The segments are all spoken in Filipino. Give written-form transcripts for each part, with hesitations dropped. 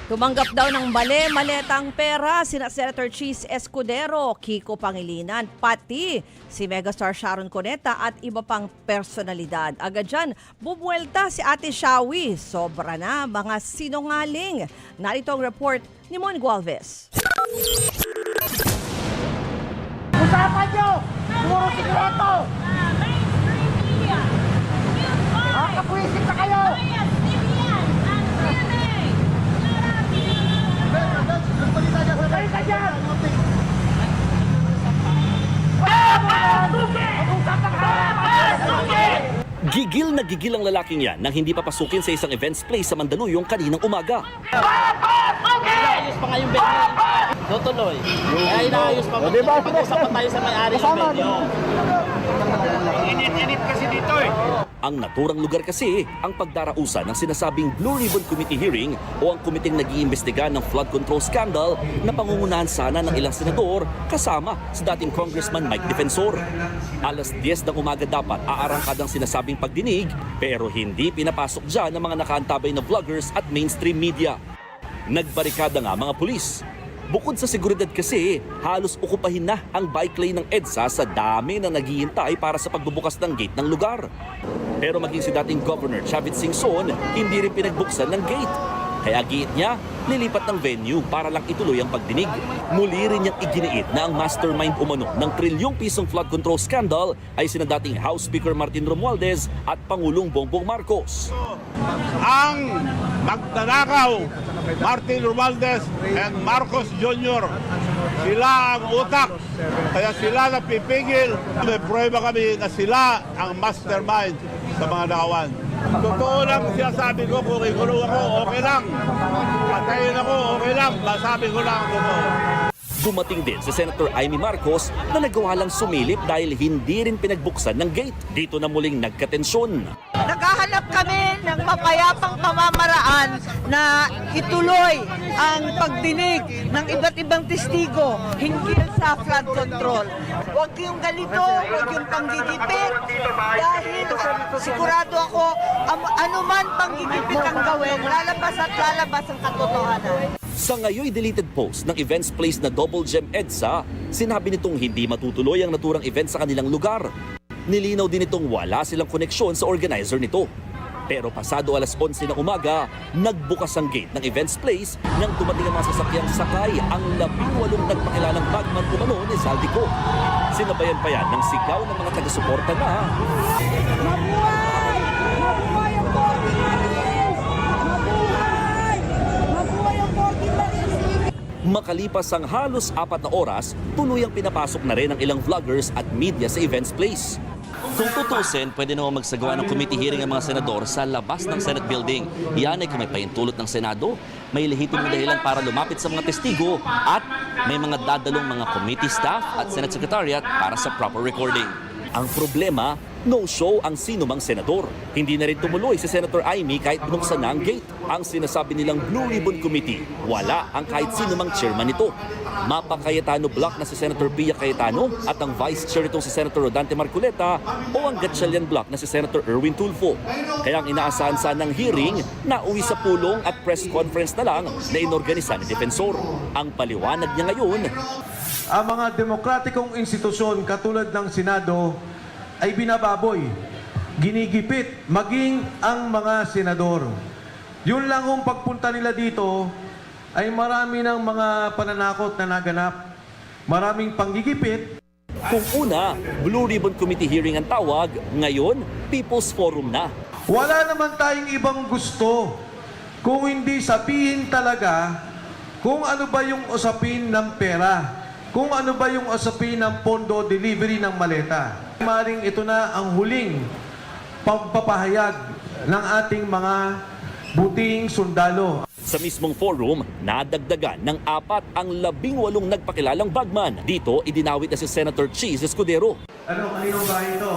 Tumanggap daw ng maletang pera sina Senator Chis Escudero, Kiko Pangilinan, pati si megastar Sharon Cuneta at iba pang personalidad. Agad dyan, bumuelta si Ate Shawi. Sobra na mga sinungaling. Narito ang report ni Mon Gualvez. Usapan nyo! Puro sikreto! Kapwisit na kayo! Gigil na gigil ang lalaking yan nang hindi papasukin sa isang events place sa Mandaluyong kaninang umaga. Inaayos pa nga yung venue. Tutuloy. Kaya inaayos pa. Mag-usap pa tayo sa may-ari ng venue. Init-init kasi dito eh. Ang naturang lugar kasi ang pagdarausan ng sinasabing Blue Ribbon Committee hearing o ang komiteng nag-iimbestiga ng flood control scandal na pangungunahan sana ng ilang senador kasama si dating Congressman Mike Defensor. Alas 10 ng umaga dapat aarangkad ang sinasabing pagdinig pero hindi pinapasok dyan ng mga nakaantabay na vloggers at mainstream media. Nagbarikada nga mga pulis. Bukod sa seguridad kasi, halos okupahin na ang bike lane ng EDSA sa dami na naghihintay para sa pagbubukas ng gate ng lugar. Pero maging si dating Governor Chavit Singson, hindi rin pinagbuksan ng gate. Kaya giit niya, nilipat ng venue para lang ituloy ang pagdinig. Muli rin niyang iginiit na ang mastermind umano ng trilyong pisong flood control scandal ay sina dating House Speaker Martin Romualdez at Pangulong Bongbong Marcos. Ang magtanakaw, Martin Romualdez and Marcos Jr. Sila ang utak, kaya sila napipigil. May prueba kami na sila ang mastermind sa mga nakawan. Totoo lang sinasabi ko, kung ikulong ako, okay lang. Patayin ako, okay lang. Masabi ko lang ang totoo. Dumating din si Senator Amy Marcos na nagawa lang sumilip dahil hindi rin pinagbuksan ng gate. Dito na muling nagkatensyon. Naghahanap kami ng mapayapang pamamaraan na ituloy ang pagdinig ng iba't ibang testigo hinggil sa flood control. Huwag yung galito, huwag yung panggigipit, dahil sigurado ako, anuman panggigipit ang gawin, lalabas at lalabas ang katotohanan. Sa ngayoy deleted post ng events place na Double Gem EDSA, sinabi nitong hindi matutuloy ang naturang event sa kanilang lugar. Nilinaw din itong wala silang koneksyon sa organizer nito. Pero pasado alas 11 ng umaga, nagbukas ang gate ng events place nang dumating ang mga sasakyang sakay ang 18 nagpakilalang bagman umano ni Zaldico. Sinabayan pa yan ng sigaw ng mga taga-suporta na Mabuhay! Mabuhay ang Porky Marines! Mabuhay! Mabuhay ang Porky Marines! makalipas ang halos 4 na oras, tuluyang pinapasok na rin ang ilang vloggers at media sa events place. Kung tutusin, pwede naman magsagawa ng committee hearing ang mga senador sa labas ng Senate building. Yan ay kung may paintulot ng Senado, may lehitimong dahilan para lumapit sa mga testigo at may mga dadalong mga committee staff at Senate Secretariat para sa proper recording. Ang problema, no-show ang sinumang senador. Hindi na rin tumuloy si Senator Amy kahit binuksan na ang gate. Ang sinasabi nilang Blue Ribbon Committee, wala ang kahit sinumang chairman nito. Mapa Cayetano block na si Senator Pia Cayetano at ang vice chair nitong si Senator Rodante Marcoleta o ang Gatchalian block na si Senator Erwin Tulfo. Kaya ang inaasahan sa ng hearing na uwi sa pulong at press conference na lang na inorganisa ni Defensor. Ang paliwanag niya ngayon, ang mga demokratikong institusyon katulad ng Senado ay binababoy, ginigipit, maging ang mga senador. Yun lang kung pagpunta nila dito ay marami ng mga pananakot na naganap, maraming panggigipit. kung una, Blue Ribbon Committee hearing ang tawag, ngayon, People's Forum na. Wala naman tayong ibang gusto kung hindi sabihin talaga kung ano ba yung usapin ng pera. Kung ano ba yung usapin ng pondo delivery ng maleta. Maring ito na ang huling pagpapahayag ng ating mga buting sundalo. Sa mismong forum, nadagdagan ng 4 ang 18 nagpakilalang bagman. Dito, idinawit na si Senator Chis Escudero. Ano, kaninong bahay ito?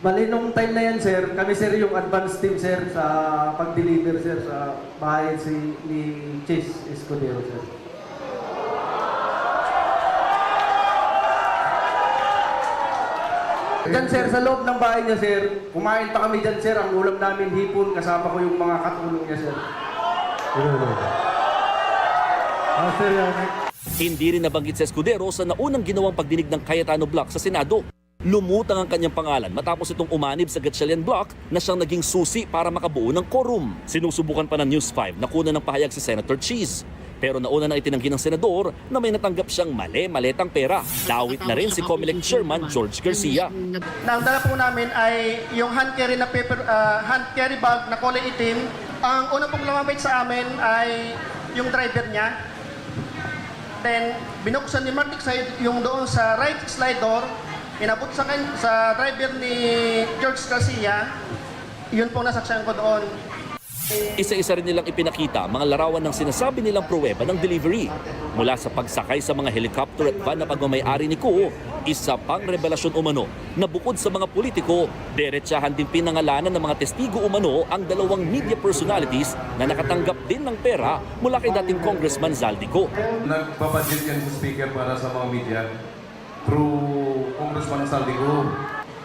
Malinong time na yan, sir. Kami, sir, yung advance team, sir, sa pag-deliver, sir, sa bahay ni Chis Escudero, sir. Diyan, sir, sa loob ng bahay niya, sir, kumain pa kami dyan, sir. Ang ulam namin hipon, kasama ko yung mga katulong niya, sir. Sir, Hindi rin nabanggit si Escudero sa naunang ginawang pagdinig ng Cayetano Block sa Senado. Lumutang ang kanyang pangalan matapos itong umanib sa Gatchalian Block na siyang naging susi para makabuo ng quorum. Sinusubukan pa ng News 5 na kunan ng pahayag si Senator Cheese. Pero nauna na itinanggi ng senador na may natanggap siyang mali-maletang pera. Dawit na rin si COMELEC Chairman George Garcia. Ang dala po namin ay yung hand carry na paper, hand carry bag na kulay itim. Ang una pong lumapit sa amin ay yung driver niya. Then binuksan ni Martik sa yung doon sa right slide door. Inabot sa driver ni George Garcia, yun pong nasaksihan ko doon. Isa-isa rin nilang ipinakita mga larawan ng sinasabi nilang pruweba ng delivery. Mula sa pagsakay sa mga helicopter at van na pagmamayari ni Koo, isa pang revelasyon umano na bukod sa mga politiko, diretsahan din pinangalanan ng mga testigo umano ang dalawang media personalities na nakatanggap din ng pera mula kay dating Congressman Zaldico. Nagpapagit yan sa speaker para sa mga media through Congressman Saldico.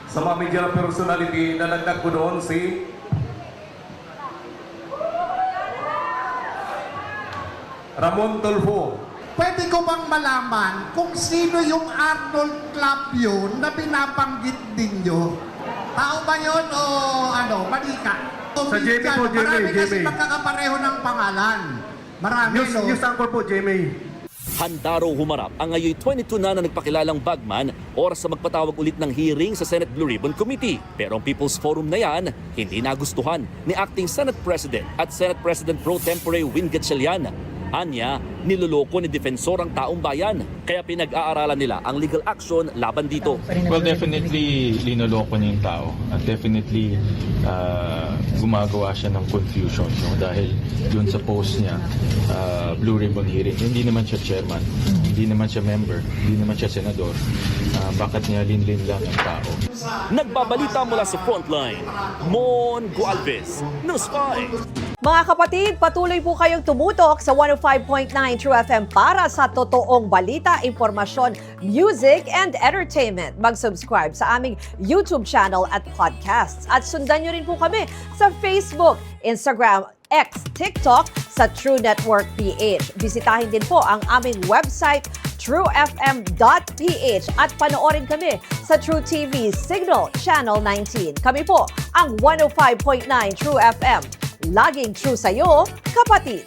Sa mga media personality, nalagdag ko doon si Ramon Tulfo. Pwede ko bang malaman kung sino yung Arnold Club yun na binabanggit ninyo? Tao ba yun o ano, manika? Sa JB po, JB. Marami kasi magkakapareho ng pangalan. Marami, no? News anchor po, JB. Handa raw humarap ang ngayon 22 na nagpakilalang bagman oras sa magpatawag ulit ng hearing sa Senate Blue Ribbon Committee. Pero ang People's Forum na yan, hindi nagustuhan ni Acting Senate President at Senate President Pro Tempore Win Gatchalian. Anya, niloloko ni Defensor ang taong bayan. Kaya pinag-aaralan nila ang legal action laban dito. Well, definitely linoloko niya yung tao. At definitely gumagawa siya ng confusion. No? Dahil dun sa post niya, Blue Ribbon Hearing, hindi naman siya chairman, hindi naman siya member, hindi naman siya senador. Bakit niya linlin lang ang tao? Nagbabalita mula sa Frontline, Mon Gualvez, News 5. Mga kapatid, patuloy po kayong tumutok sa 105.9 True FM para sa totoong balita, impormasyon, music, and entertainment. Mag-subscribe sa aming YouTube channel at podcasts. At sundan nyo rin po kami sa Facebook, Instagram, X, TikTok sa True Network PH. Bisitahin din po ang aming website, truefm.ph at panoorin kami sa True TV Signal Channel 19. Kami po ang 105.9 True FM. Laging true sa'yo, kapatid.